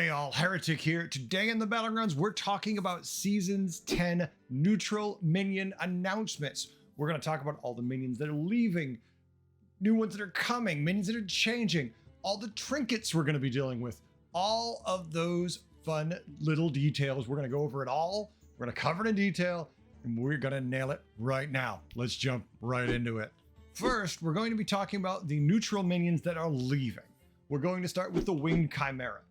Hey all, Heretic here. Today in the Battlegrounds, we're talking about Seasons 10 neutral minion announcements. We're going to talk about all the minions that are leaving, new ones that are coming, minions that are changing, all the trinkets we're going to be dealing with, all of those fun little details. We're going to go over it all. We're going to cover it in detail, and we're going to nail it right now. Let's jump right into it. First, we're going to be talking about the neutral minions that are leaving. We're going to start with the Winged Chimera.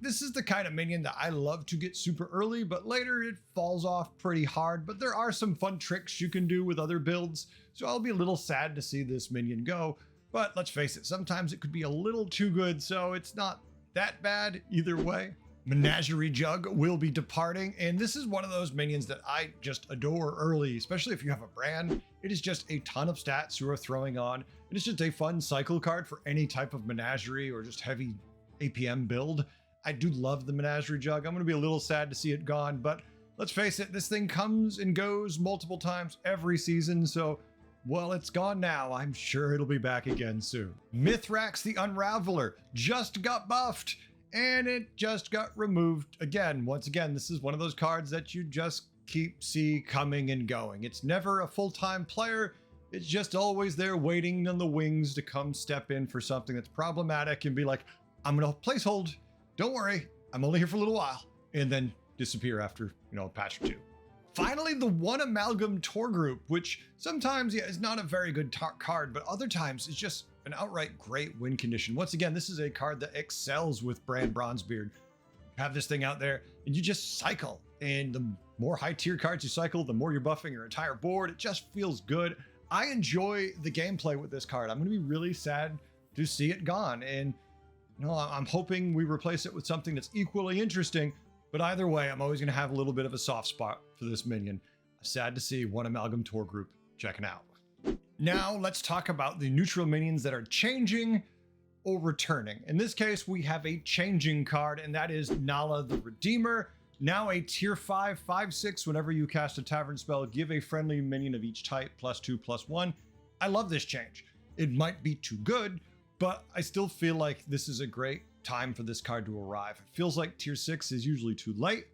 This is the kind of minion that I love to get super early, but later it falls off pretty hard. But there are some fun tricks you can do with other builds, so I'll be a little sad to see this minion go. But let's face it, sometimes it could be a little too good, so it's not that bad either way. Menagerie Jug will be departing, and this is one of those minions that I just adore early, especially if you have a brand. It is just a ton of stats you are throwing on. It is just a fun cycle card for any type of menagerie or just heavy APM build. I do love the Menagerie Jug. I'm going to be a little sad to see it gone, but let's face it, this thing comes and goes multiple times every season, so while it's gone now, I'm sure it'll be back again soon. Mithrax the Unraveler just got buffed, and it just got removed again. Once again, this is one of those cards that you just see coming and going. It's never a full-time player. It's just always there waiting on the wings to come step in for something that's problematic and be like, I'm going to place hold. Don't worry, I'm only here for a little while, and then disappear after, a patch or two. Finally, the One Amalgam Tour Group, which sometimes is not a very good card, but other times it's just an outright great win condition. Once again, this is a card that excels with Brand Bronzebeard. Have this thing out there, and you just cycle, and the more high tier cards you cycle, the more you're buffing your entire board. It just feels good. I enjoy the gameplay with this card. I'm going to be really sad to see it gone, and I'm hoping we replace it with something that's equally interesting, but either way, I'm always going to have a little bit of a soft spot for this minion. Sad to see One Amalgam Tour Group checking out. Now, let's talk about the neutral minions that are changing or returning. In this case, we have a changing card, and that is Nala the Redeemer. Now a tier 5, 5/6, whenever you cast a Tavern spell, give a friendly minion of each type +2/+1. I love this change. It might be too good, but I still feel like this is a great time for this card to arrive. It feels like tier 6 is usually too late,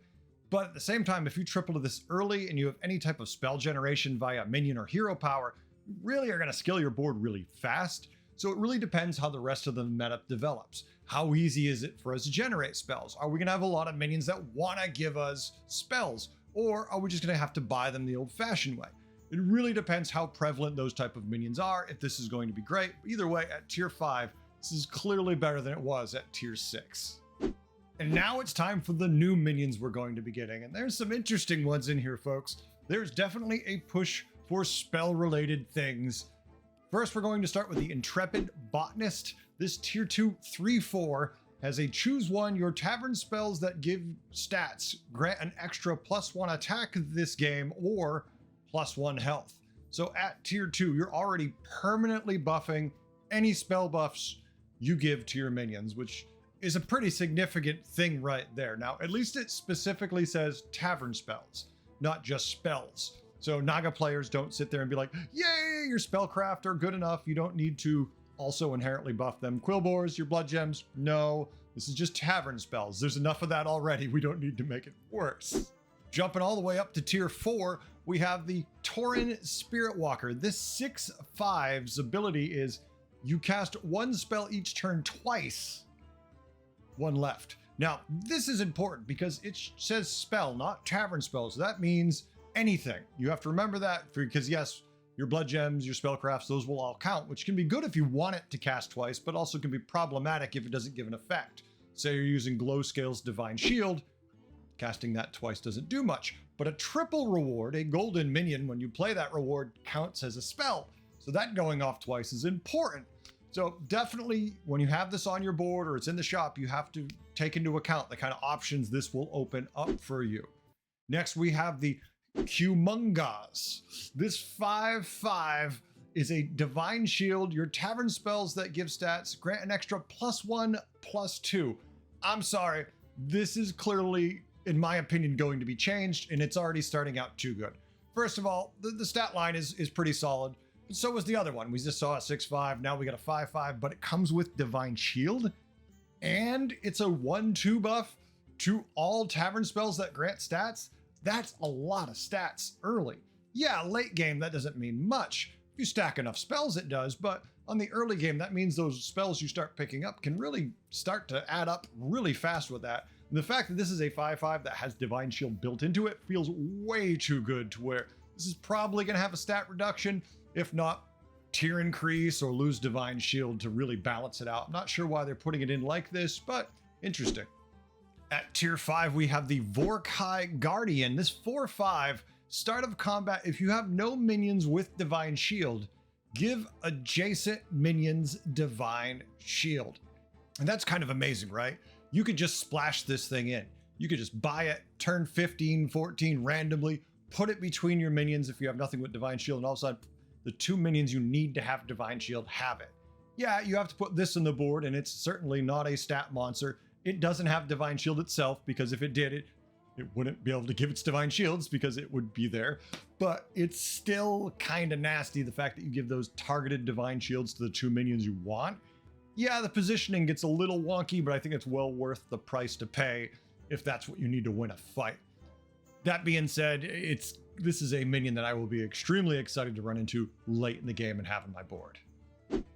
but at the same time, if you triple to this early and you have any type of spell generation via minion or hero power, you really are going to scale your board really fast. So it really depends how the rest of the meta develops. How easy is it for us to generate spells? Are we going to have a lot of minions that want to give us spells, or are we just going to have to buy them the old-fashioned way? It really depends how prevalent those type of minions are, if this is going to be great. Either way, at tier 5, this is clearly better than it was at tier 6. And now it's time for the new minions we're going to be getting. And there's some interesting ones in here, folks. There's definitely a push for spell-related things. First, we're going to start with the Intrepid Botanist. This tier 2, 3/4 has a choose one. Your Tavern spells that give stats grant an extra +1 attack this game, or +1 health. So at tier 2, you're already permanently buffing any spell buffs you give to your minions, which is a pretty significant thing right there. Now, at least it specifically says Tavern spells, not just spells. So Naga players don't sit there and be like, yay, your spellcraft are good enough. You don't need to also inherently buff them. Quillbores, your blood gems, no, this is just Tavern spells. There's enough of that already. We don't need to make it worse. Jumping all the way up to tier 4, we have the Tauren Spirit Walker. This 6/5's ability is you cast one spell each turn twice, one left. Now, this is important because it says spell, not Tavern spells. So that means anything. You have to remember that because yes, your blood gems, your spellcrafts, those will all count, which can be good if you want it to cast twice, but also can be problematic if it doesn't give an effect. Say you're using Glowscale's Divine Shield, casting that twice doesn't do much, but a triple reward, a golden minion, when you play that reward counts as a spell. So that going off twice is important. So definitely when you have this on your board or it's in the shop, you have to take into account the kind of options this will open up for you. Next, we have the humon'gozz. This 5/5 is a Divine Shield. Your Tavern spells that give stats grant an extra +1/+2. I'm sorry, this is clearly, in my opinion, going to be changed, and it's already starting out too good. First of all, the stat line is pretty solid. So was the other one. We just saw a 6/5, now we got a 5/5, but it comes with Divine Shield. and it's a 1/2 buff to all Tavern spells that grant stats. That's a lot of stats early. Yeah, late game, that doesn't mean much. If you stack enough spells, it does, but on the early game, that means those spells you start picking up can really start to add up really fast with that. And the fact that this is a 5/5 that has Divine Shield built into it feels way too good to where this is probably going to have a stat reduction, if not tier increase or lose Divine Shield to really balance it out. I'm not sure why they're putting it in like this, but interesting. At tier 5, we have the Vorkai Guardian. This 4/5, start of combat, if you have no minions with Divine Shield, give adjacent minions Divine Shield. And that's kind of amazing, right? You could just splash this thing in. You could just buy it, turn 15, 14 randomly, put it between your minions if you have nothing with Divine Shield, and all of a sudden, the 2 minions you need to have Divine Shield have it. Yeah, you have to put this on the board, and it's certainly not a stat monster. It doesn't have Divine Shield itself, because if it did, it wouldn't be able to give its Divine Shields because it would be there. But it's still kind of nasty, the fact that you give those targeted Divine Shields to the 2 minions you want. Yeah, the positioning gets a little wonky, but I think it's well worth the price to pay if that's what you need to win a fight. That being said, this is a minion that I will be extremely excited to run into late in the game and have on my board.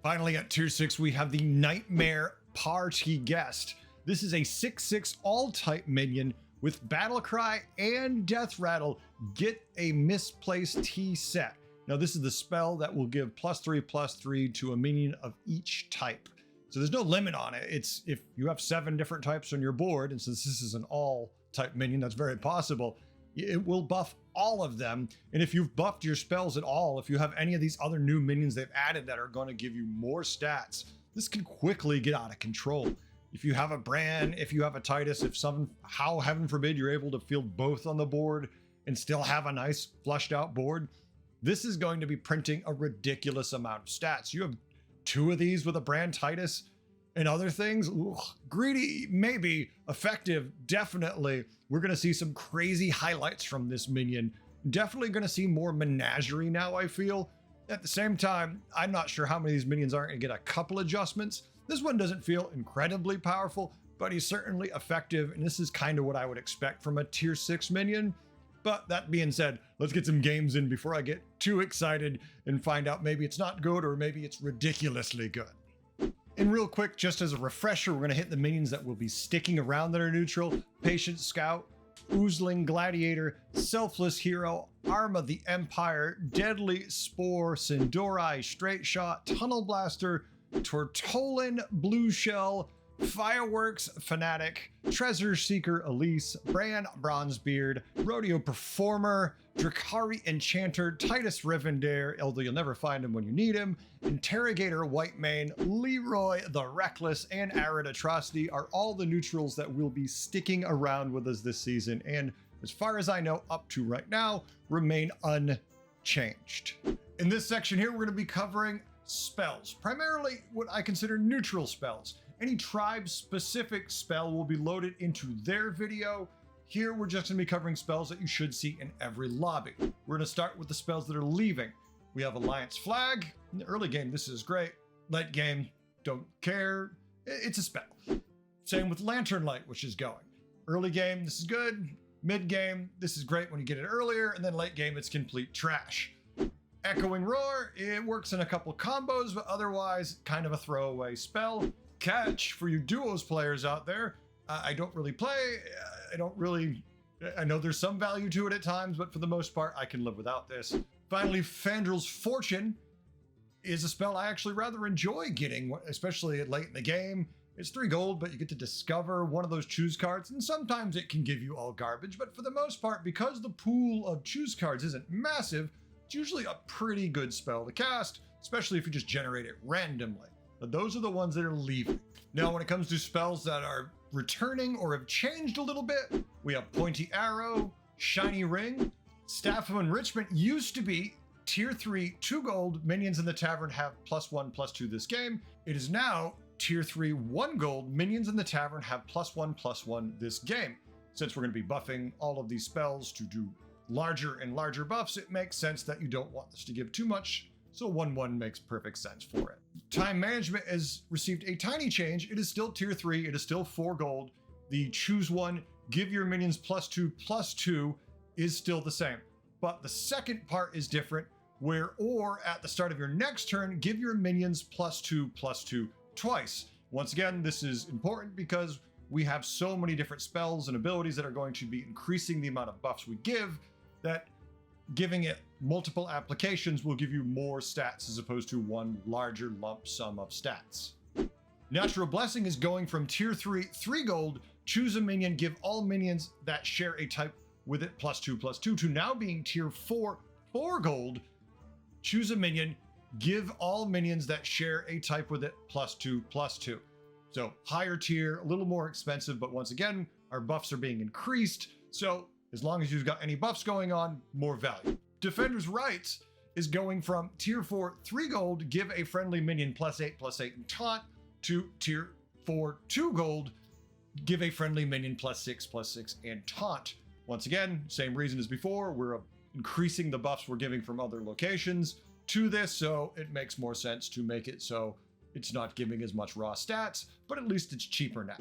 Finally, at tier 6, we have the Nightmare Party Guest. This is a 6/6 all-type minion with Battle Cry and Death Rattle. Get a Misplaced T set. Now, this is the spell that will give +3/+3 to a minion of each type. So there's no limit on it. It's if you have 7 different types on your board, and since this is an all-type minion, that's very possible, it will buff all of them. And if you've buffed your spells at all, if you have any of these other new minions they've added that are going to give you more stats, this can quickly get out of control. If you have a Bran, if you have a Titus, if somehow, heaven forbid, you're able to field both on the board and still have a nice flushed out board, this is going to be printing a ridiculous amount of stats. You have 2 of these with a Bran, Titus, and other things. Ugh, greedy, maybe. Effective, definitely. We're going to see some crazy highlights from this minion. Definitely going to see more Menagerie now, I feel. At the same time, I'm not sure how many of these minions aren't going to get a couple adjustments. This one doesn't feel incredibly powerful, but he's certainly effective, and this is kind of what I would expect from a tier 6 minion. But that being said, let's get some games in before I get too excited and find out maybe it's not good or maybe it's ridiculously good. And real quick, just as a refresher, we're going to hit the minions that will be sticking around that are neutral. Patient Scout, Oozling Gladiator, Selfless Hero, Arm of the Empire, Deadly Spore, Sindori, Straight Shot, Tunnel Blaster, Tortolin, Blue Shell, Fireworks Fanatic, Treasure Seeker Elise, Bran Bronzebeard, Rodeo Performer, Drakari Enchanter, Titus Rivendare, although you'll never find him when you need him, Interrogator Whitemane, Leroy the Reckless, and Arid Atrocity are all the neutrals that will be sticking around with us this season, and as far as I know, up to right now, remain unchanged. In this section here, we're going to be covering spells, primarily what I consider neutral spells. Any tribe-specific spell will be loaded into their video. Here, we're just going to be covering spells that you should see in every lobby. We're going to start with the spells that are leaving. We have Alliance Flag. In the early game, this is great. Late game, don't care. It's a spell. Same with Lantern Light, which is going. Early game, this is good. Mid game, this is great when you get it earlier. And then late game, it's complete trash. Echoing Roar, it works in a couple combos, but otherwise, kind of a throwaway spell. Catch, for you duos players out there, I don't really play. I know there's some value to it at times, but for the most part, I can live without this. Finally, Fandrel's Fortune is a spell I actually rather enjoy getting, especially late in the game. It's 3 gold, but you get to discover one of those choose cards, and sometimes it can give you all garbage, but for the most part, because the pool of choose cards isn't massive, it's usually a pretty good spell to cast, especially if you just generate it randomly. But those are the ones that are leaving. Now, when it comes to spells that are returning or have changed a little bit, we have Pointy Arrow, Shiny Ring. Staff of Enrichment used to be tier 3, 2 gold, minions in the tavern have +1/+2 this game. It is now tier 3, 1 gold, minions in the tavern have +1/+1 this game. Since we're going to be buffing all of these spells to do larger and larger buffs, it makes sense that you don't want this to give too much So 1/1 makes perfect sense for it. Time management has received a tiny change. It is still tier 3. It is still 4 gold. The choose one, give your minions +2/+2 is still the same. But the second part is different, where or at the start of your next turn, give your minions +2/+2 twice. Once again, this is important because we have so many different spells and abilities that are going to be increasing the amount of buffs we give, that giving it multiple applications will give you more stats as opposed to one larger lump sum of stats. Natural Blessing is going from tier 3, 3 gold, choose a minion, give all minions that share a type with it +2/+2, to now being tier 4, 4 gold, choose a minion, give all minions that share a type with it +2/+2. So higher tier, a little more expensive, but once again, our buffs are being increased. So as long as you've got any buffs going on, more value. Defender's Rights is going from tier 4, 3 gold, give a friendly minion +8/+8 and taunt, to tier 4, 2 gold, give a friendly minion +6/+6 and taunt. Once again, same reason as before, we're increasing the buffs we're giving from other locations to this, so it makes more sense to make it so it's not giving as much raw stats, but at least it's cheaper now.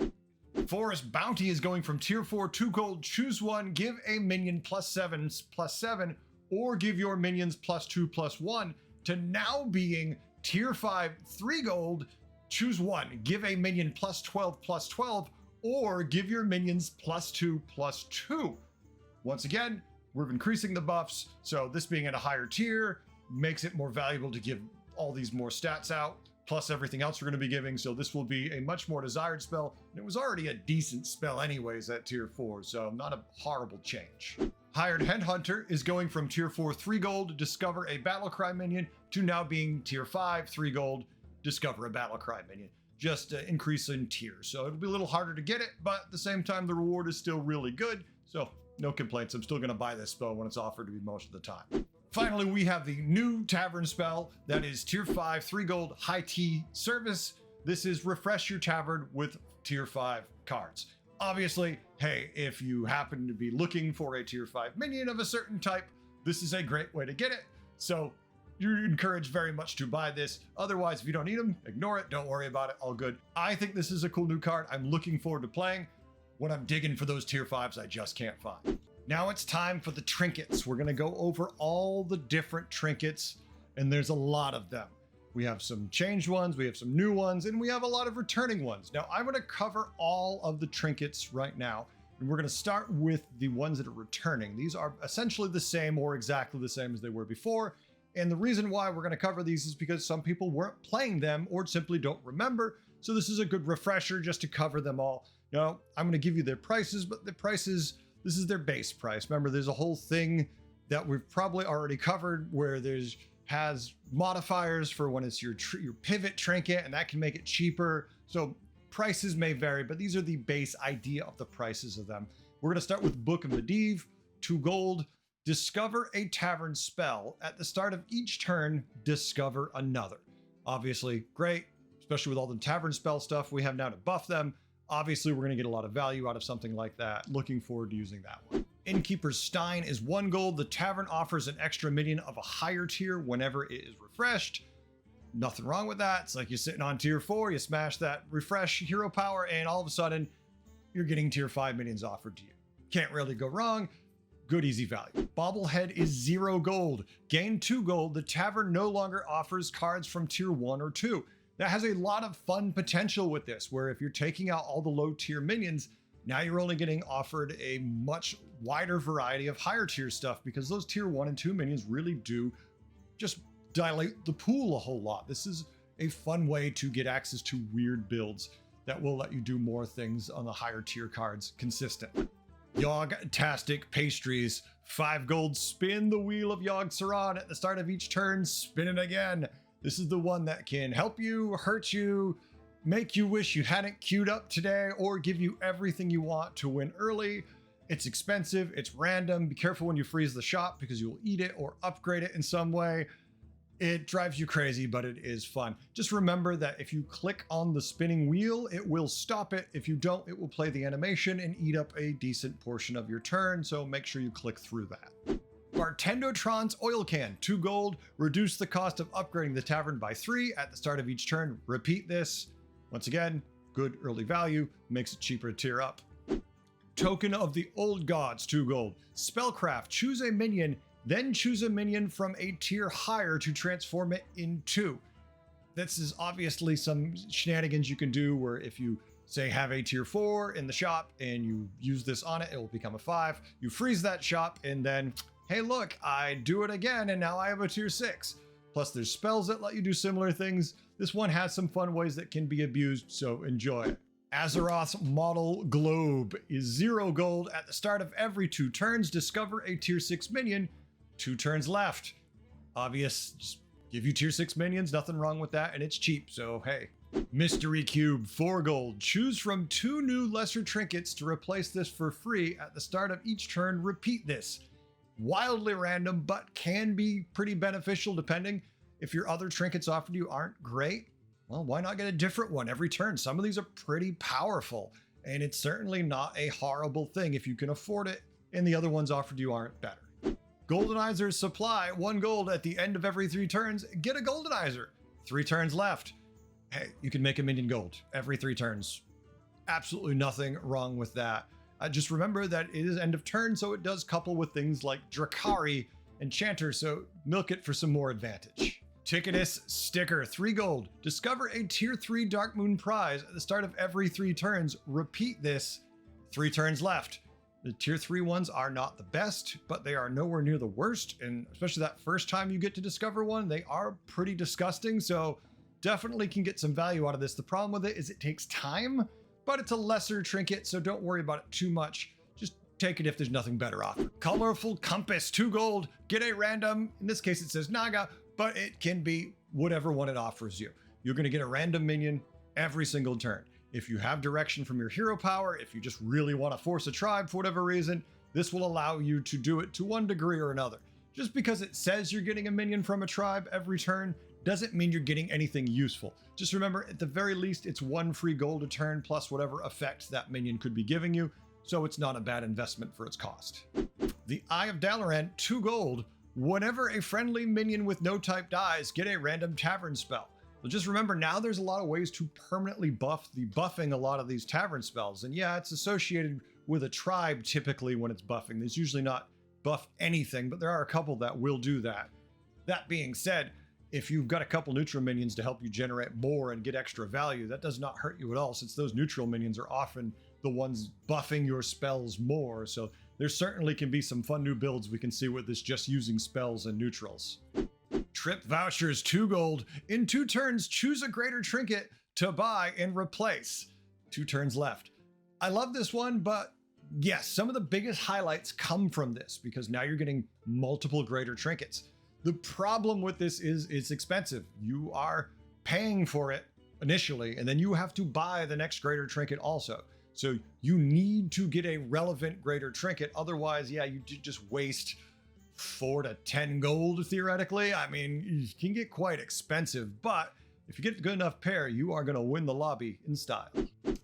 Forest Bounty is going from tier 4, 2 gold, choose one, give a minion +7/+7, or give your minions +2/+1, to now being tier 5, 3 gold, choose one, give a minion +12/+12, or give your minions +2/+2. Once again, we're increasing the buffs, so this being at a higher tier makes it more valuable to give all these more stats out, plus everything else we're going to be giving, so this will be a much more desired spell, and it was already a decent spell anyways at tier 4, so not a horrible change. Hired Headhunter is going from tier 4, 3 gold, discover a Battlecry minion, to now being tier 5, 3 gold, discover a Battlecry minion. Just an increase in tiers, so it'll be a little harder to get it, but at the same time the reward is still really good, so no complaints. I'm still going to buy this spell when it's offered to me most of the time. Finally, we have the new Tavern spell that is tier 5, 3 gold, high T service. This is refresh your tavern with tier 5 cards. Obviously, hey, if you happen to be looking for a tier 5 minion of a certain type, this is a great way to get it. So you're encouraged very much to buy this. Otherwise, if you don't need them, ignore it. Don't worry about it. All good. I think this is a cool new card. I'm looking forward to playing. When I'm digging for those tier 5s, I just can't find. Now it's time for the trinkets. We're going to go over all the different trinkets, and there's a lot of them. We have some changed ones, we have some new ones, and we have a lot of returning ones. Now I'm going to cover all of the trinkets right now, and we're going to start with the ones that are returning. These are essentially the same or exactly the same as they were before. And the reason why we're going to cover these is because some people weren't playing them or simply don't remember. So this is a good refresher just to cover them all. Now, I'm going to give you their prices, but the prices, this is their base price. Remember, there's a whole thing that we've probably already covered where has modifiers for when it's your pivot trinket, and that can make it cheaper. So prices may vary, but these are the base idea of the prices of them. We're going to start with Book of Medivh, 2 gold. Discover a tavern spell. At the start of each turn, discover another. Obviously, great, especially with all the tavern spell stuff we have now to buff them. Obviously, we're going to get a lot of value out of something like that. Looking forward to using that one. Innkeeper's Stein is 1 gold. The tavern offers an extra minion of a higher tier whenever it is refreshed. Nothing wrong with that. It's like you're sitting on tier 4, you smash that refresh hero power, and all of a sudden, you're getting tier 5 minions offered to you. Can't really go wrong. Good, easy value. Bobblehead is 0 gold. Gain 2 gold. The tavern no longer offers cards from tier 1 or 2. That has a lot of fun potential with this, where if you're taking out all the low tier minions, now you're only getting offered a much wider variety of higher tier stuff, because those tier 1 and 2 minions really do just dilate the pool a whole lot. This is a fun way to get access to weird builds that will let you do more things on the higher tier cards consistently. Yogg-tastic Pastries, 5 gold. Spin the wheel of Yogg-Saron at the start of each turn. Spin it again. This is the one that can help you, hurt you, make you wish you hadn't queued up today, or give you everything you want to win early. It's expensive, it's random. Be careful when you freeze the shop because you'll eat it or upgrade it in some way. It drives you crazy, but it is fun. Just remember that if you click on the spinning wheel, it will stop it. If you don't, it will play the animation and eat up a decent portion of your turn, so make sure you click through that. Bartendotron's Oil Can, 2 gold. Reduce the cost of upgrading the tavern by 3 at the start of each turn. Repeat this. Once again, good early value, makes it cheaper to tier up. Token of the Old Gods, 2 gold. Spellcraft, choose a minion, then choose a minion from a tier higher to transform it into. This is obviously some shenanigans you can do where if you say have a tier 4 in the shop and you use this on it, it will become a 5. You freeze that shop and then, hey look, I do it again and now I have a tier 6. Plus there's spells that let you do similar things. This one has some fun ways that can be abused, so enjoy it. Azeroth's Model Globe is 0 gold. At the start of every 2 turns, discover a tier 6 minion. 2 turns left. Obvious, just give you tier 6 minions, nothing wrong with that, and it's cheap, so hey. Mystery Cube, 4 gold. Choose from 2 new lesser trinkets to replace this for free at the start of each turn. Repeat this. Wildly random, but can be pretty beneficial depending. If your other trinkets offered you aren't great, well, why not get a different one every turn? Some of these are pretty powerful, and it's certainly not a horrible thing if you can afford it and the other ones offered you aren't better. Goldenizer's Supply, 1 gold. At the end of every 3 turns, get a Goldenizer. 3 turns left. Hey, you can make a minion gold every 3 turns. Absolutely nothing wrong with that. Just remember that it is end of turn, so it does couple with things like Drakari and Chanter, so milk it for some more advantage. Ticketus Sticker, 3 gold. Discover a tier 3 Dark Moon prize at the start of every 3 turns. Repeat this. 3 turns left. The tier 3 ones are not the best, but they are nowhere near the worst, and especially that first time you get to discover one, they are pretty disgusting, so definitely can get some value out of this. The problem with it is it takes time, but it's a lesser trinket, so don't worry about it too much. Just take it if there's nothing better offered. Colorful Compass, 2 gold. Get a random, in this case it says Naga, but it can be whatever one it offers you. You're going to get a random minion every single turn. If you have direction from your hero power, if you just really want to force a tribe for whatever reason, this will allow you to do it to one degree or another. Just because it says you're getting a minion from a tribe every turn doesn't mean you're getting anything useful. Just remember, at the very least, it's 1 free gold a turn plus whatever effects that minion could be giving you, so it's not a bad investment for its cost. The Eye of Dalaran, 2 gold. Whenever a friendly minion with no type dies, get a random tavern spell. Well, just remember, now there's a lot of ways to permanently buff the buffing a lot of these tavern spells. And yeah, it's associated with a tribe typically when it's buffing. There's usually not buff anything, but there are a couple that will do that. That being said, if you've got a couple neutral minions to help you generate more and get extra value, that does not hurt you at all, since those neutral minions are often the ones buffing your spells more. So there certainly can be some fun new builds we can see with this just using spells and neutrals. Trip Vouchers, 2 gold. In 2 turns, choose a greater trinket to buy and replace. 2 turns left. I love this one, but yes, some of the biggest highlights come from this because now you're getting multiple greater trinkets. The problem with this is it's expensive. You are paying for it initially, and then you have to buy the next greater trinket also. So you need to get a relevant greater trinket. Otherwise, yeah, you just waste 4 to 10 gold theoretically. I mean, it can get quite expensive, but if you get a good enough pair, you are going to win the lobby in style.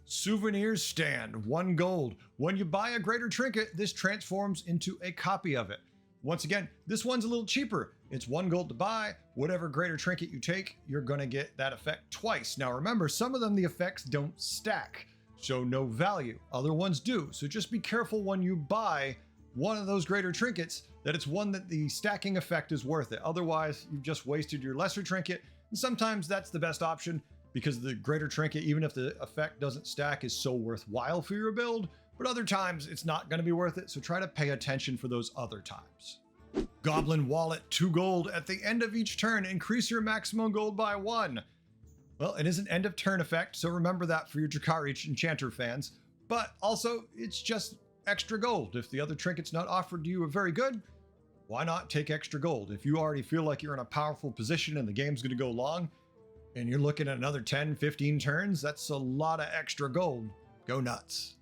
Souvenir Stand, 1 gold. When you buy a greater trinket, this transforms into a copy of it. Once again, this one's a little cheaper. It's 1 gold to buy. Whatever greater trinket you take, you're going to get that effect twice. Now remember, some of them, the effects don't stack, so no value. Other ones do. So just be careful when you buy one of those greater trinkets that it's one that the stacking effect is worth it. Otherwise, you've just wasted your lesser trinket. And sometimes that's the best option because the greater trinket, even if the effect doesn't stack, is so worthwhile for your build. But other times it's not going to be worth it, so try to pay attention for those other times. Goblin Wallet, 2 gold. At the end of each turn, increase your maximum gold by 1. Well, it is an end of turn effect, so remember that for your Drakari Enchanter fans. But also, it's just extra gold. If the other trinket's not offered to you are very good, why not take extra gold? If you already feel like you're in a powerful position and the game's going to go long, and you're looking at another 10, 15 turns, that's a lot of extra gold. Go nuts.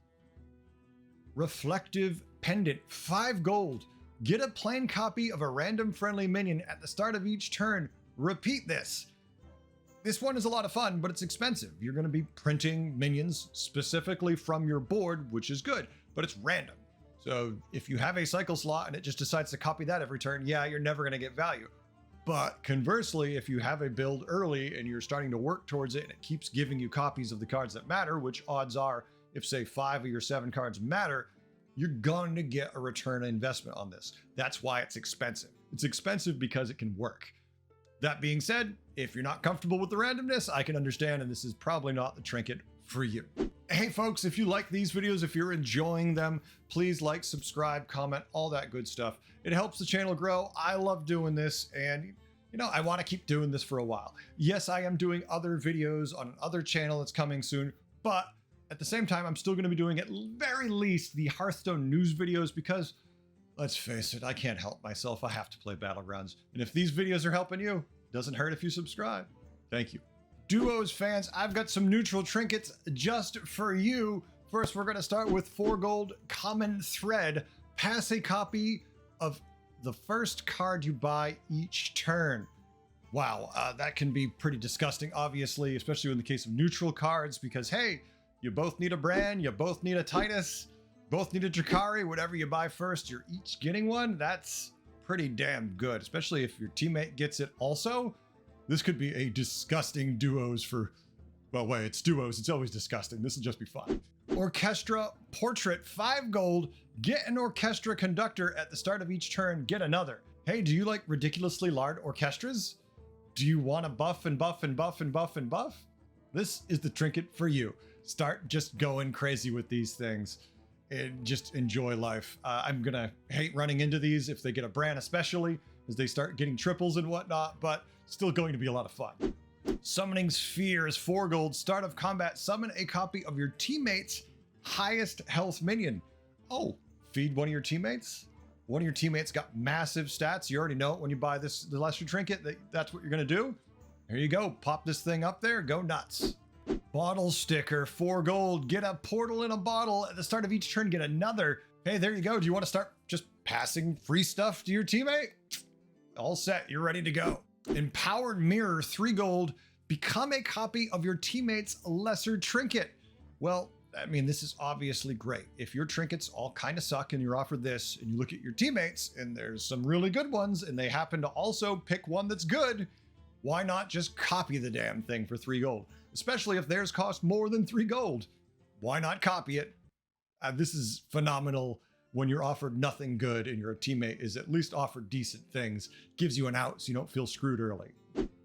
Reflective Pendant, 5 gold. Get a plain copy of a random friendly minion at the start of each turn. Repeat this. This one is a lot of fun, but it's expensive. You're going to be printing minions specifically from your board, which is good, but it's random. So if you have a cycle slot and it just decides to copy that every turn, yeah, you're never going to get value. But conversely, if you have a build early and you're starting to work towards it and it keeps giving you copies of the cards that matter, which odds are, if say 5 of your 7 cards matter, you're going to get a return on investment on this. That's why it's expensive. It's expensive because it can work. That being said, if you're not comfortable with the randomness, I can understand, and this is probably not the trinket for you. Hey folks, if you like these videos, if you're enjoying them, please like, subscribe, comment, all that good stuff. It helps the channel grow. I love doing this, and I want to keep doing this for a while. Yes, I am doing other videos on another channel that's coming soon, but at the same time, I'm still going to be doing at very least the Hearthstone news videos because, let's face it, I can't help myself. I have to play Battlegrounds. And if these videos are helping you, it doesn't hurt if you subscribe. Thank you. Duos fans, I've got some neutral trinkets just for you. First, we're going to start with 4 gold common thread. Pass a copy of the first card you buy each turn. Wow, that can be pretty disgusting, obviously, especially in the case of neutral cards, because hey, you both need a Bran, you both need a Titus, both need a Drakari. Whatever you buy first, you're each getting one. That's pretty damn good, especially if your teammate gets it also. This could be a disgusting duos for, well, wait, it's duos. It's always disgusting. This will just be fun. Orchestra Portrait, 5 gold. Get an orchestra conductor at the start of each turn. Get another. Hey, do you like ridiculously large orchestras? Do you want to buff and buff and buff and buff and buff? This is the trinket for you. Start just going crazy with these things and just enjoy life. I'm going to hate running into these if they get a Bran, especially as they start getting triples and whatnot, but still going to be a lot of fun. Summoning Sphere is 4 gold. Start of combat, summon a copy of your teammate's highest health minion. Oh, feed one of your teammates? One of your teammates got massive stats. You already know it when you buy the lesser trinket, that's what you're going to do. Here you go. Pop this thing up there. Go nuts. Bottle sticker, 4 gold. Get a portal in a bottle. At the start of each turn, get another. Hey, there you go. Do you want to start just passing free stuff to your teammate? All set. You're ready to go. Empowered Mirror, 3 gold. Become a copy of your teammate's lesser trinket. Well, I mean, this is obviously great. If your trinkets all kind of suck and you're offered this, and you look at your teammates and there's some really good ones, and they happen to also pick one that's good, why not just copy the damn thing for 3 gold? Especially if theirs cost more than 3 gold. Why not copy it? This is phenomenal when you're offered nothing good and your teammate is at least offered decent things. Gives you an out so you don't feel screwed early.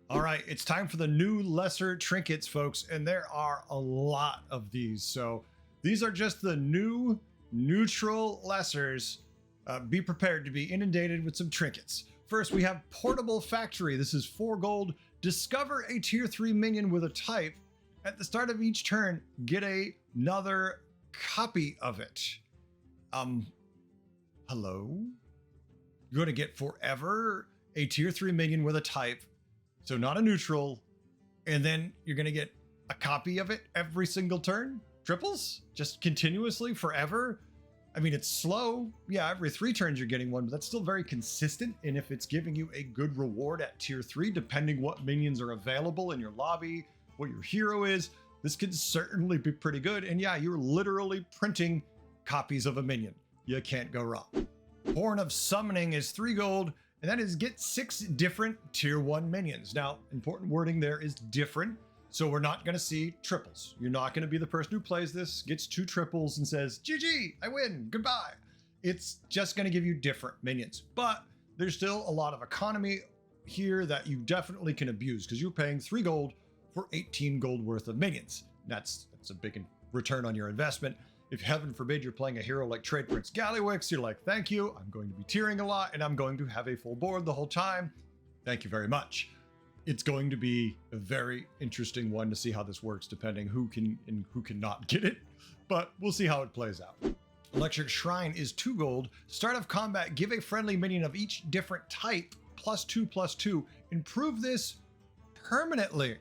All right, it's time for the new lesser trinkets, folks, and there are a lot of these. So these are just the new neutral lessers. Be prepared to be inundated with some trinkets. First, we have Portable Factory. This is 4 gold. Discover a tier 3 minion with a type. At the start of each turn, get another copy of it. Hello? You're going to get forever a tier 3 minion with a type, so not a neutral, and then you're going to get a copy of it every single turn? Triples? Just continuously, forever? I mean, it's slow. Yeah, every 3 turns you're getting one, but that's still very consistent. And if it's giving you a good reward at tier 3, depending what minions are available in your lobby, what your hero is, this could certainly be pretty good. And yeah, you're literally printing copies of a minion. You can't go wrong. Horn of Summoning is 3 gold, and that is get 6 different tier 1 minions. Now, important wording there is different. So we're not going to see triples. You're not going to be the person who plays this, gets 2 triples and says, GG, I win, goodbye. It's just going to give you different minions. But there's still a lot of economy here that you definitely can abuse because you're paying 3 gold for 18 gold worth of minions. That's a big return on your investment. If heaven forbid you're playing a hero like Trade Prince Gallywix, you're like, thank you, I'm going to be tiering a lot and I'm going to have a full board the whole time. Thank you very much. It's going to be a very interesting one to see how this works, depending who can and who cannot get it, but we'll see how it plays out. Electric Shrine is 2 gold. Start of combat, give a friendly minion of each different type +2/+2. Improve this permanently.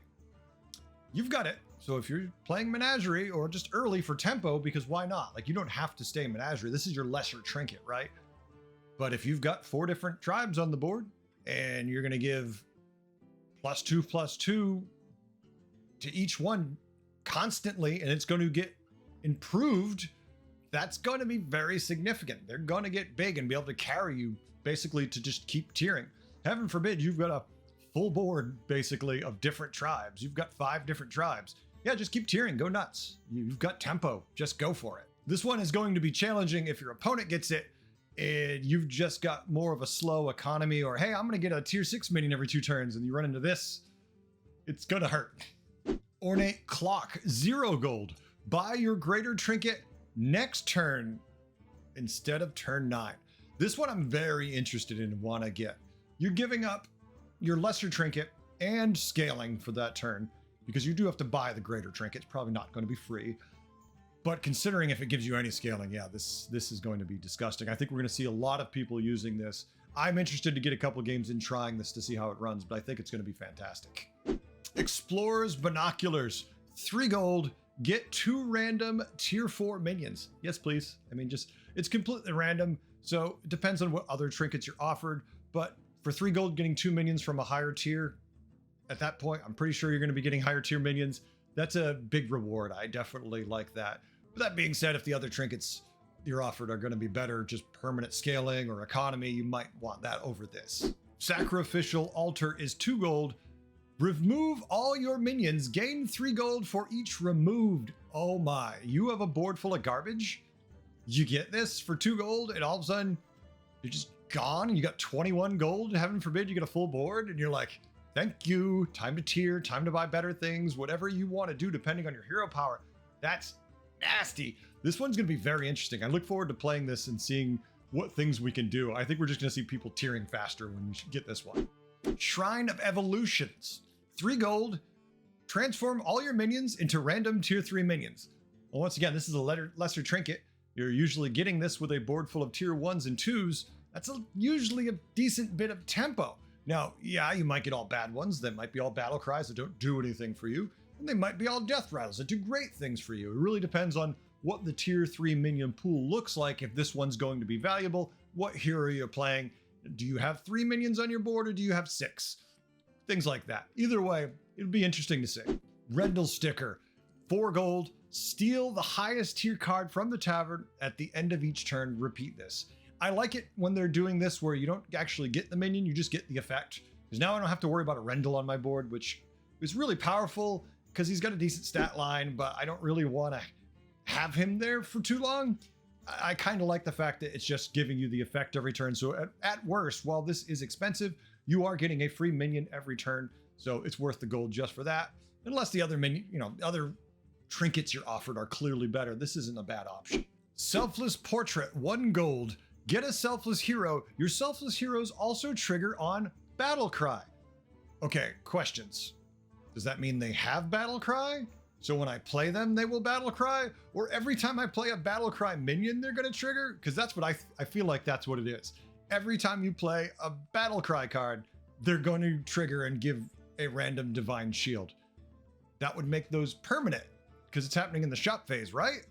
You've got it. So if you're playing Menagerie or just early for tempo, because why not? Like, you don't have to stay Menagerie. This is your lesser trinket, right? But if you've got 4 different tribes on the board and you're going to give +2/+2 to each one constantly, and it's going to get improved, that's going to be very significant. They're going to get big and be able to carry you basically to just keep tiering. Heaven forbid you've got a full board basically of different tribes. You've got 5 different tribes. Yeah, just keep tiering, go nuts. You've got tempo, just go for it. This one is going to be challenging if your opponent gets it and you've just got more of a slow economy, or hey, I'm gonna get a tier 6 minion every 2 turns and you run into this, it's gonna hurt. Ornate Clock, 0 gold. Buy your greater trinket next turn instead of turn 9. This one I'm very interested in and want to get. You're giving up your lesser trinket and scaling for that turn because you do have to buy the greater trinket. It's probably not going to be free. But considering if it gives you any scaling, yeah, this is going to be disgusting. I think we're going to see a lot of people using this. I'm interested to get a couple games in trying this to see how it runs, but I think it's going to be fantastic. Explorer's Binoculars, 3 gold. Get 2 random tier 4 minions. Yes, please. I mean, just, it's completely random. So it depends on what other trinkets you're offered. But for 3 gold, getting 2 minions from a higher tier, at that point, I'm pretty sure you're going to be getting higher tier minions. That's a big reward. I definitely like that. But that being said, if the other trinkets you're offered are going to be better, just permanent scaling or economy, you might want that over this. Sacrificial Altar is 2 gold. Remove all your minions, gain 3 gold for each removed. Oh my, you have a board full of garbage? You get this for 2 gold and all of a sudden you're just gone and you got 21 gold. Heaven forbid you get a full board and you're like, thank you, time to tier, time to buy better things, whatever you want to do depending on your hero power. That's nasty. This one's going to be very interesting. I look forward to playing this and seeing what things we can do. I think we're just going to see people tiering faster when we get this one. Shrine of Evolutions, 3 gold. Transform all your minions into random tier 3 minions. Well, once again, this is a lesser trinket. You're usually getting this with a board full of tier 1s and 2s. That's usually a decent bit of tempo. Now, yeah, you might get all bad ones. That might be all battle cries that don't do anything for you. And they might be all death rattles that do great things for you. It really depends on what the tier 3 minion pool looks like, if this one's going to be valuable, what hero you're playing. Do you have 3 minions on your board or do you have 6? Things like that. Either way, it'll be interesting to see. Rendell Sticker, 4 gold. Steal the highest tier card from the tavern at the end of each turn. Repeat this. I like it when they're doing this where you don't actually get the minion, you just get the effect. Because now I don't have to worry about a Rendell on my board, which is really powerful because he's got a decent stat line, but I don't really want to have him there for too long. I kind of like the fact that it's just giving you the effect every turn. So at worst, while this is expensive, you are getting a free minion every turn. So it's worth the gold just for that. Unless the other minion, other trinkets you're offered are clearly better. This isn't a bad option. Selfless Portrait, 1 gold. Get a selfless hero. Your selfless heroes also trigger on Battle Cry. Okay, questions. Does that mean they have Battle Cry? So when I play them, they will Battle Cry? Or every time I play a Battle Cry minion, they're going to trigger? Because that's what I feel like that's what it is. Every time you play a Battle Cry card, they're going to trigger and give a random Divine Shield. That would make those permanent because it's happening in the shop phase, right?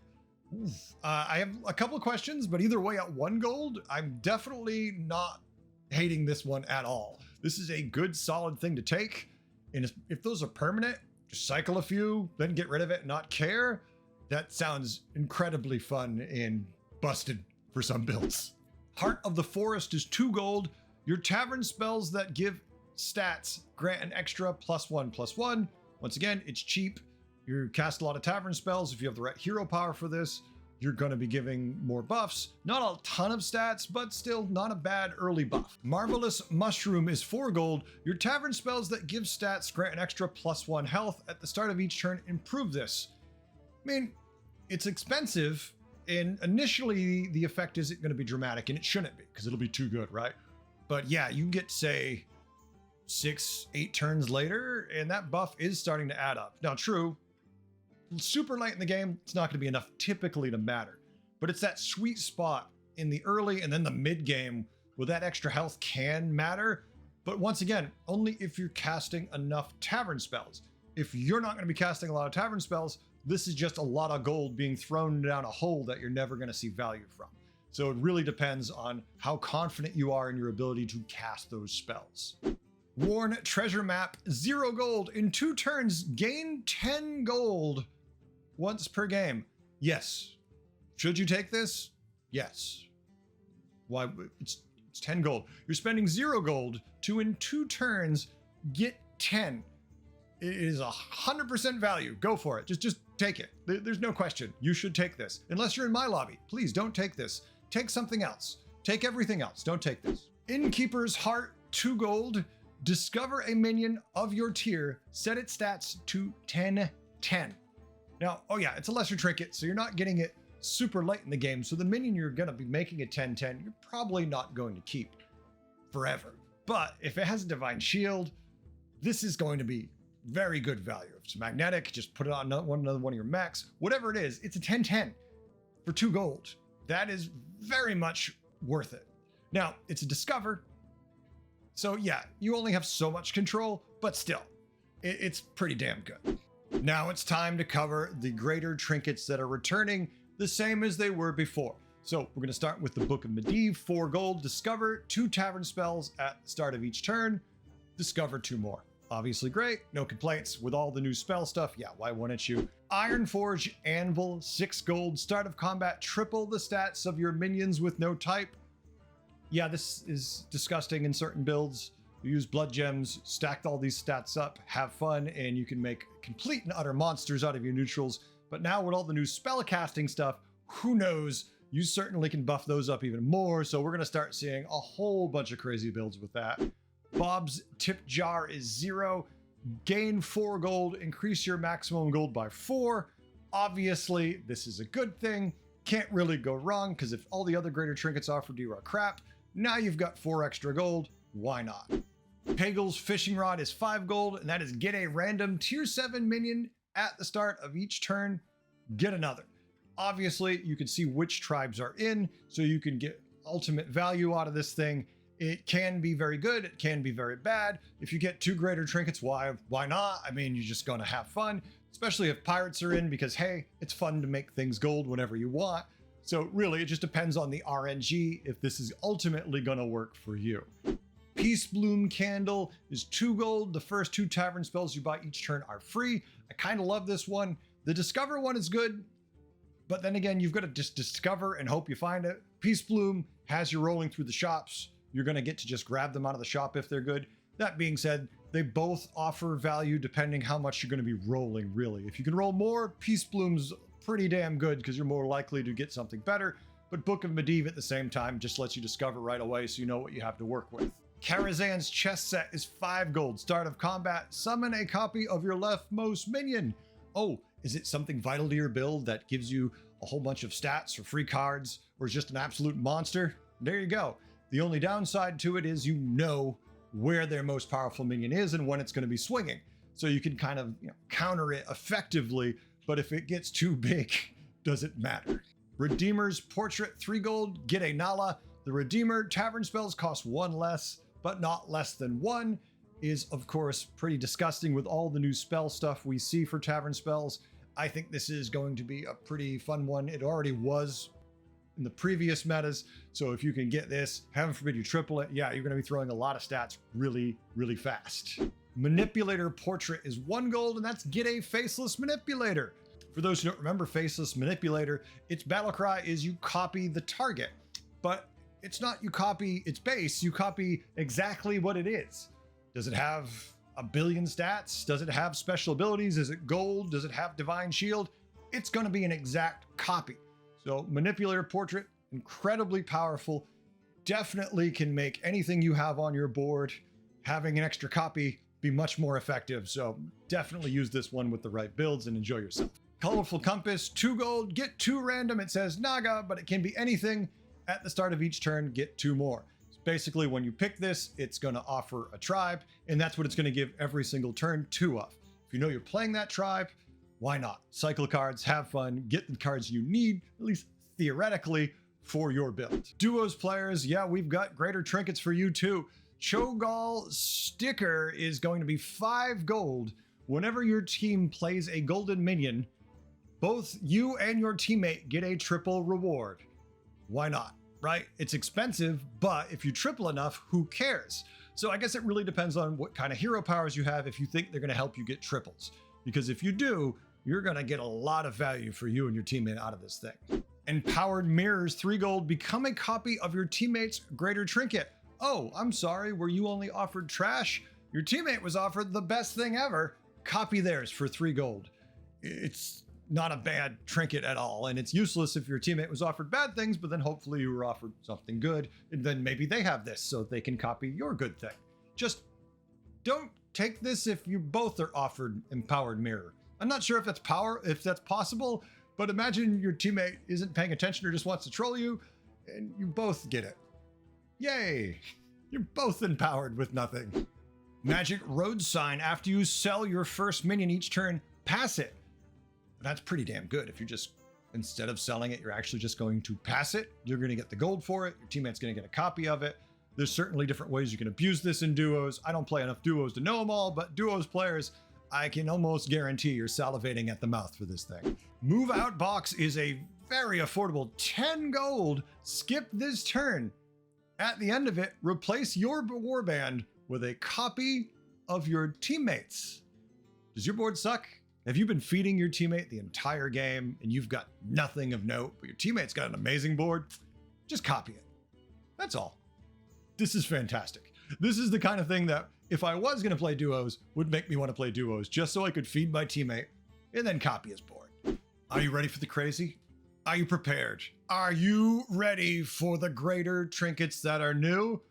I have a couple of questions, but either way, at 1 gold, I'm definitely not hating this one at all. This is a good, solid thing to take. And if those are permanent, just cycle a few, then get rid of it and not care. That sounds incredibly fun and busted for some builds. Heart of the Forest is 2 gold. Your tavern spells that give stats grant an extra +1/+1. Once again, it's cheap. You cast a lot of tavern spells. If you have the right hero power for this, you're going to be giving more buffs. Not a ton of stats, but still not a bad early buff. Marvelous Mushroom is 4 gold. Your tavern spells that give stats grant an extra +1 health at the start of each turn. Improve this. I mean, it's expensive, and initially the effect isn't going to be dramatic, and it shouldn't be because it'll be too good, right? But yeah, you get, say, 6-8 turns later, and that buff is starting to add up. Now, true, super late in the game, it's not going to be enough typically to matter, but it's that sweet spot in the early and then the mid game where that extra health can matter. But once again, only if you're casting enough tavern spells. If you're not going to be casting a lot of tavern spells, this is just a lot of gold being thrown down a hole that you're never going to see value from. So it really depends on how confident you are in your ability to cast those spells. Worn Treasure Map, 0 gold. In 2 turns, gain 10 gold once per game. Yes, Should you take this? Yes. Why? It's 10 gold. You're spending 0 gold to, in 2 turns, get 10. It is 100% value. Go for it. Just take it. There's no question. You should take this. Unless you're in my lobby. Please don't take this. Take something else. Take everything else. Don't take this. Innkeeper's Heart, 2 gold. Discover a minion of your tier. Set its stats to 10/10. Now, oh yeah, it's a lesser trinket, so you're not getting it super late in the game. So the minion you're going to be making a 10/10, you're probably not going to keep forever. But if it has a divine shield, this is going to be very good value. If it's magnetic, just put it on another one of your mechs. Whatever it is, it's a 10/10 for 2 gold. That is very much worth it. Now, it's a discover. So yeah, you only have so much control, but still, it's pretty damn good. Now it's time to cover the greater trinkets that are returning the same as they were before. So we're going to start with the Book of Menagerie, 4 gold. Discover 2 tavern spells at the start of each turn. Discover 2 more. Obviously great, no complaints. With all the new spell stuff, yeah, why wouldn't you? Ironforge Anvil, 6 gold. Start of combat, triple the stats of your minions with no type. Yeah, this is disgusting in certain builds. You use blood gems, stack all these stats up, have fun, and you can make complete and utter monsters out of your neutrals. But now with all the new spell casting stuff, who knows? You certainly can buff those up even more. So we're going to start seeing a whole bunch of crazy builds with that. Bob's Tip Jar is 0. Gain 4 gold, increase your maximum gold by 4. Obviously, this is a good thing. Can't really go wrong, because if all the other greater trinkets offered you are crap, now you've got 4 extra gold. Why not? Pagel's Fishing Rod is 5 gold, and that is get a random tier 7 minion at the start of each turn. Get another. Obviously, you can see which tribes are in, so you can get ultimate value out of this thing. It can be very good. It can be very bad. If you get 2 greater trinkets, why not? I mean, you're just going to have fun, especially if pirates are in, because hey, it's fun to make things gold whenever you want. So really, it just depends on the RNG if this is ultimately going to work for you. Peace Bloom Candle is 2 gold. The first 2 tavern spells you buy each turn are free. I kind of love this one. The Discover one is good, but then again, you've got to just discover and hope you find it. Peace Bloom has you rolling through the shops. You're going to get to just grab them out of the shop if they're good. That being said, they both offer value depending how much you're going to be rolling, really. If you can roll more, Peace Bloom's pretty damn good because you're more likely to get something better. But Book of Menagerie at the same time just lets you discover right away so you know what you have to work with. Karazhan's chest set is 5 gold. Start of combat, summon a copy of your leftmost minion. Oh, is it something vital to your build that gives you a whole bunch of stats or free cards, or is just an absolute monster? There you go. The only downside to it is you know where their most powerful minion is and when it's going to be swinging. So you can kind of counter it effectively, but if it gets too big, does it matter? Redeemer's Portrait, 3 gold. Get a Nala. The Redeemer tavern spells cost 1 less, but not less than 1, is of course pretty disgusting with all the new spell stuff we see for tavern spells. I think this is going to be a pretty fun one. It already was in the previous metas, so if you can get this, heaven forbid you triple it, yeah, you're going to be throwing a lot of stats really, really fast. Manipulator Portrait is 1 gold, and that's get a Faceless Manipulator. For those who don't remember Faceless Manipulator, its battle cry is you copy the target, but it's not you copy its base, you copy exactly what it is. Does it have a billion stats? Does it have special abilities? Is it gold? Does it have divine shield? It's going to be an exact copy. So Manipulator Portrait, incredibly powerful, definitely can make anything you have on your board, having an extra copy, be much more effective. So definitely use this one with the right builds and enjoy yourself. Colorful Compass, 2 gold, get 2 random. It says Naga, but it can be anything. At the start of each turn, get 2 more. So basically, when you pick this, it's going to offer a tribe, and that's what it's going to give every single turn 2 of. If you know you're playing that tribe, why not? Cycle cards, have fun, get the cards you need, at least theoretically, for your build. Duos players, yeah, we've got greater trinkets for you too. Cho'Gall Sticker is going to be 5 gold. Whenever your team plays a golden minion, both you and your teammate get a triple reward. Why not, right? It's expensive, but if you triple enough, who cares? So I guess it really depends on what kind of hero powers you have if you think they're going to help you get triples. Because if you do, you're going to get a lot of value for you and your teammate out of this thing. Empowered Mirrors, 3 gold, become a copy of your teammate's greater trinket. Oh, I'm sorry, were you only offered trash? Your teammate was offered the best thing ever. Copy theirs for 3 gold. It's not a bad trinket at all, and it's useless if your teammate was offered bad things, but then hopefully you were offered something good, and then maybe they have this so they can copy your good thing. Just don't take this if you both are offered Empowered Mirror. I'm not sure if that's possible, but imagine your teammate isn't paying attention or just wants to troll you, and you both get it. Yay! You're both empowered with nothing. Magic Road Sign. After you sell your first minion each turn, pass it. That's pretty damn good. If you're just, instead of selling it, you're actually just going to pass it. You're going to get the gold for it. Your teammate's going to get a copy of it. There's certainly different ways you can abuse this in duos. I don't play enough duos to know them all, but duos players, I can almost guarantee you're salivating at the mouth for this thing. Move Out Box is a very affordable 10 gold. Skip this turn. At the end of it, replace your warband with a copy of your teammates. Does your board suck? Have you been feeding your teammate the entire game and you've got nothing of note, but your teammate's got an amazing board? Just copy it. That's all. This is fantastic. This is the kind of thing that if I was going to play duos, would make me want to play duos just so I could feed my teammate and then copy his board. Are you ready for the crazy? Are you prepared? Are you ready for the greater trinkets that are new?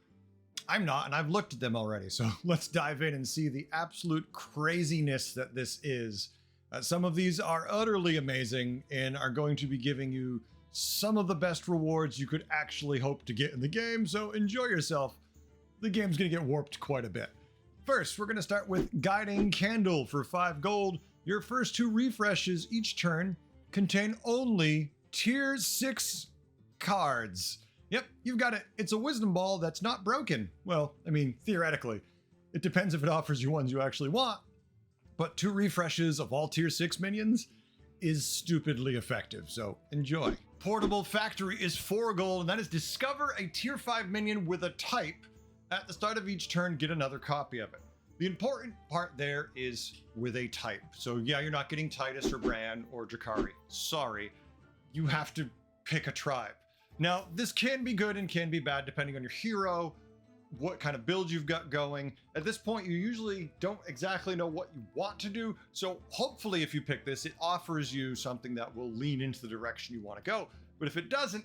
I'm not, and I've looked at them already, so let's dive in and see the absolute craziness that this is. Some of these are utterly amazing and are going to be giving you some of the best rewards you could actually hope to get in the game, so enjoy yourself. The game's going to get warped quite a bit. First, we're going to start with Guiding Candle for 5 gold. Your first 2 refreshes each turn contain only tier 6 cards. Yep, you've got it. It's a wisdom ball that's not broken. Well, I mean, theoretically. It depends if it offers you ones you actually want. But 2 refreshes of all tier 6 minions is stupidly effective, so enjoy. Portable Factory is 4 gold, and that is discover a tier 5 minion with a type. At the start of each turn, get another copy of it. The important part there is with a type. So yeah, you're not getting Titus or Bran or Drakari. Sorry, you have to pick a tribe. Now, this can be good and can be bad depending on your hero, what kind of build you've got going. At this point, you usually don't exactly know what you want to do. So hopefully if you pick this, it offers you something that will lean into the direction you want to go. But if it doesn't,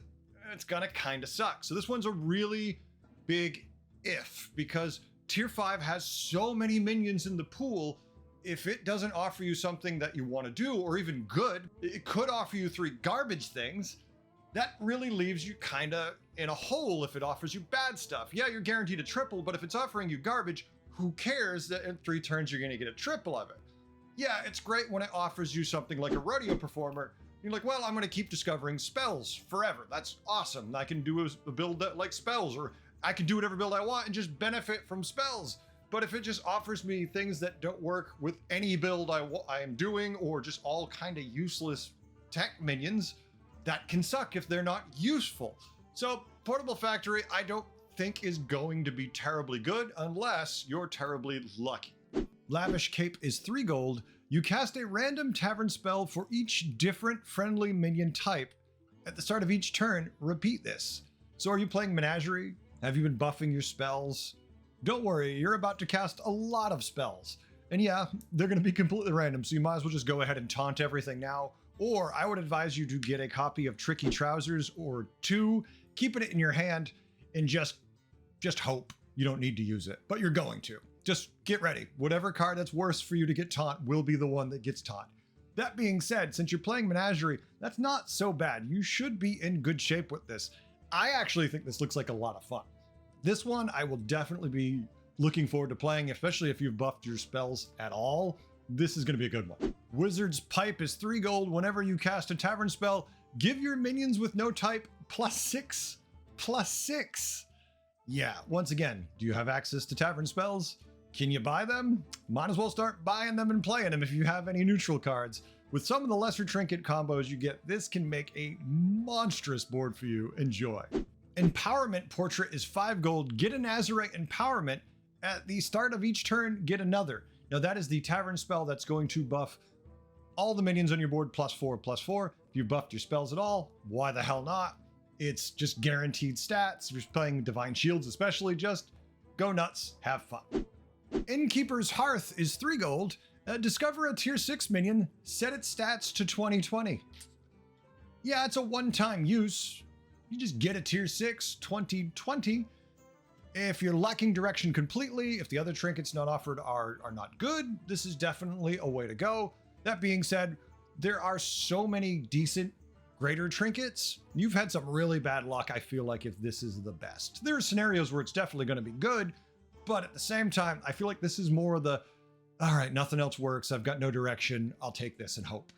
it's gonna kind of suck. So this one's a really big if, because tier 5 has so many minions in the pool. If it doesn't offer you something that you want to do, or even good, it could offer you 3 garbage things. That really leaves you kind of in a hole if it offers you bad stuff. Yeah, you're guaranteed a triple, but if it's offering you garbage, who cares that in 3 turns you're going to get a triple of it? Yeah, it's great when it offers you something like a rodeo performer. You're like, well, I'm going to keep discovering spells forever. That's awesome. I can do a build that like spells, or I can do whatever build I want and just benefit from spells. But if it just offers me things that don't work with any build I am doing, or just all kind of useless tech minions, that can suck if they're not useful. So Portable Factory, I don't think is going to be terribly good unless you're terribly lucky. Lavish Cape is 3 gold. You cast a random tavern spell for each different friendly minion type. At the start of each turn, repeat this. So are you playing Menagerie? Have you been buffing your spells? Don't worry, you're about to cast a lot of spells. And yeah, they're going to be completely random, so you might as well just go ahead and taunt everything now. Or I would advise you to get a copy of Tricky Trousers or 2, keeping it in your hand, and just hope you don't need to use it, but you're going to. Just get ready. Whatever card that's worse for you to get taunt will be the one that gets taunt. That being said, since you're playing Menagerie, that's not so bad. You should be in good shape with this. I actually think this looks like a lot of fun. This one I will definitely be looking forward to playing, especially if you've buffed your spells at all. This is going to be a good one. Wizard's Pipe is 3 gold. Whenever you cast a tavern spell, give your minions with no type +6. +6. Yeah, once again, do you have access to tavern spells? Can you buy them? Might as well start buying them and playing them if you have any neutral cards. With some of the lesser trinket combos you get, this can make a monstrous board for you. Enjoy. Empowerment Portrait is 5 gold. Get a Nazarite Empowerment. At the start of each turn, get another. Now that is the tavern spell that's going to buff all the minions on your board +4/+4. If you buffed your spells at all, why the hell not? It's just guaranteed stats. If you're playing Divine Shields especially, just go nuts, have fun. Innkeeper's Hearth is 3 gold. Discover a tier 6 minion, set its stats to 2020. Yeah, it's a one-time use. You just get a tier 6 2020. If you're lacking direction completely, if the other trinkets not offered are not good, this is definitely a way to go. That being said, there are so many decent greater trinkets. You've had some really bad luck, I feel like, if this is the best. There are scenarios where it's definitely going to be good, but at the same time, I feel like this is more the, all right, nothing else works. I've got no direction. I'll take this and hope.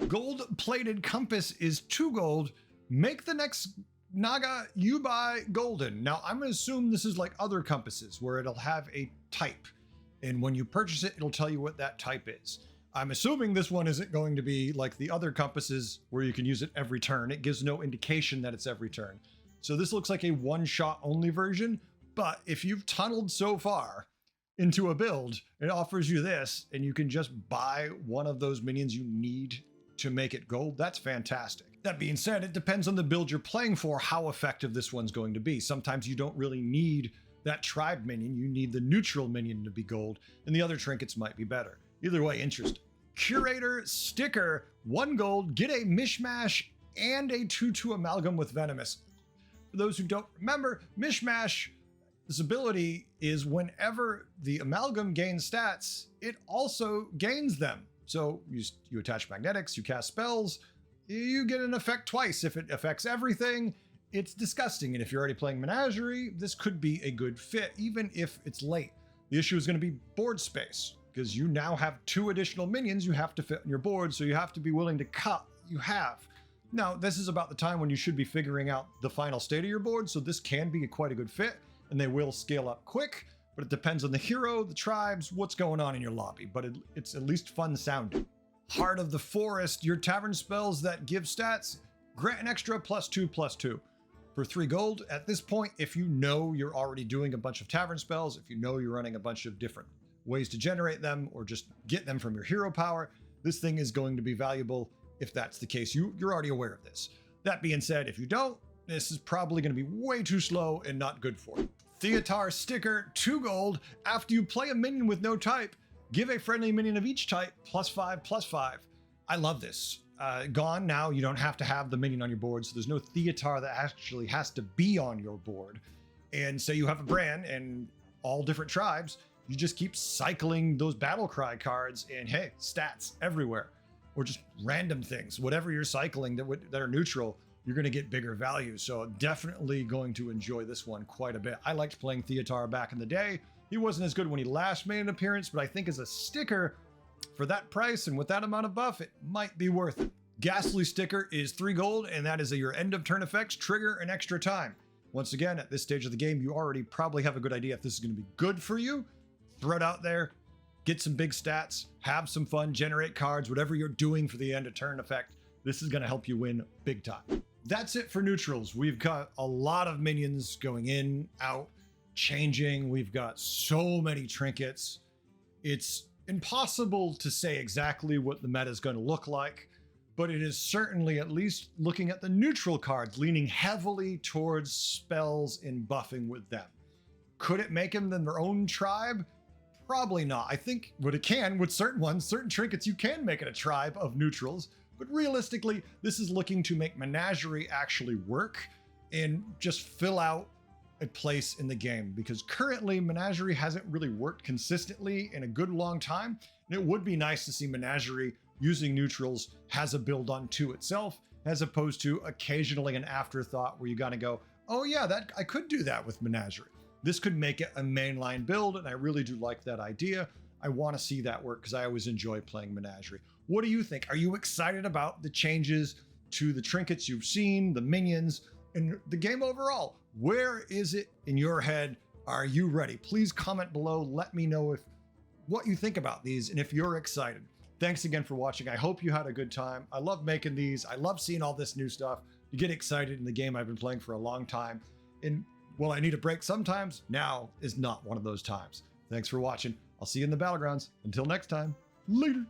Gold-plated compass is 2 gold. Make the next Naga you buy golden. Now, I'm going to assume this is like other compasses where it'll have a type. And when you purchase it, it'll tell you what that type is. I'm assuming this one isn't going to be like the other compasses where you can use it every turn. It gives no indication that it's every turn. So this looks like a one-shot only version. But if you've tunneled so far into a build, it offers you this, and you can just buy one of those minions you need to make it gold. That's fantastic. That being said, it depends on the build you're playing for, how effective this one's going to be. Sometimes you don't really need that tribe minion. You need the neutral minion to be gold, and the other trinkets might be better. Either way, interesting. Curator sticker, 1 gold, get a mishmash and a 2/2 amalgam with venomous. For those who don't remember, mishmash, this ability is whenever the amalgam gains stats, it also gains them. So you attach magnetics, you cast spells, you get an effect twice. If it affects everything, it's disgusting. And if you're already playing Menagerie, this could be a good fit, even if it's late. The issue is going to be board space, because you now have 2 additional minions you have to fit on your board, so you have to be willing to cut what you have. Now, this is about the time when you should be figuring out the final state of your board, so this can be quite a good fit, and they will scale up quick, but it depends on the hero, the tribes, what's going on in your lobby, but it's at least fun sounding. Heart of the Forest, your tavern spells that give stats, grant an extra +2/+2. For 3 gold, at this point, if you know you're already doing a bunch of tavern spells, if you know you're running a bunch of different ways to generate them or just get them from your hero power, this thing is going to be valuable. If that's the case, you're already aware of this. That being said, if you don't, this is probably going to be way too slow and not good for you. Theatar sticker, 2 gold. After you play a minion with no type, give a friendly minion of each type +5/+5. I love this. Gone now, you don't have to have the minion on your board, so there's no Theatar that actually has to be on your board. And say you have a brand and all different tribes, you just keep cycling those battle cry cards, and hey, stats everywhere. Or just random things. Whatever you're cycling that are neutral, you're going to get bigger value. So definitely going to enjoy this one quite a bit. I liked playing Theatar back in the day. He wasn't as good when he last made an appearance, but I think as a sticker, for that price and with that amount of buff, it might be worth it. Ghastly sticker is 3 gold, and that is your end of turn effects, trigger an extra time. Once again, at this stage of the game, you already probably have a good idea if this is going to be good for you. Throw it out there, get some big stats, have some fun, generate cards, whatever you're doing for the end of turn effect. This is going to help you win big time. That's it for neutrals. We've got a lot of minions going in, out, changing. We've got so many trinkets. It's impossible to say exactly what the meta is going to look like, but it is certainly at least looking at the neutral cards, leaning heavily towards spells and buffing with them. Could it make them their own tribe? Probably not. I think what it can with certain ones, certain trinkets, you can make it a tribe of neutrals, but realistically, this is looking to make Menagerie actually work and just fill out a place in the game, because currently Menagerie hasn't really worked consistently in a good long time. And it would be nice to see Menagerie using neutrals has a build unto itself, as opposed to occasionally an afterthought where you gotta go, oh yeah, that I could do that with Menagerie. This could make it a mainline build, and I really do like that idea. I want to see that work because I always enjoy playing Menagerie. What do you think? Are you excited about the changes to the trinkets you've seen, the minions, and the game overall? Where is it in your head? Are you ready? Please comment below. Let me know what you think about these and if you're excited. Thanks again for watching. I hope you had a good time. I love making these. I love seeing all this new stuff. You get excited in the game I've been playing for a long time. And while I need a break sometimes, now is not one of those times. Thanks for watching. I'll see you in the Battlegrounds. Until next time, later.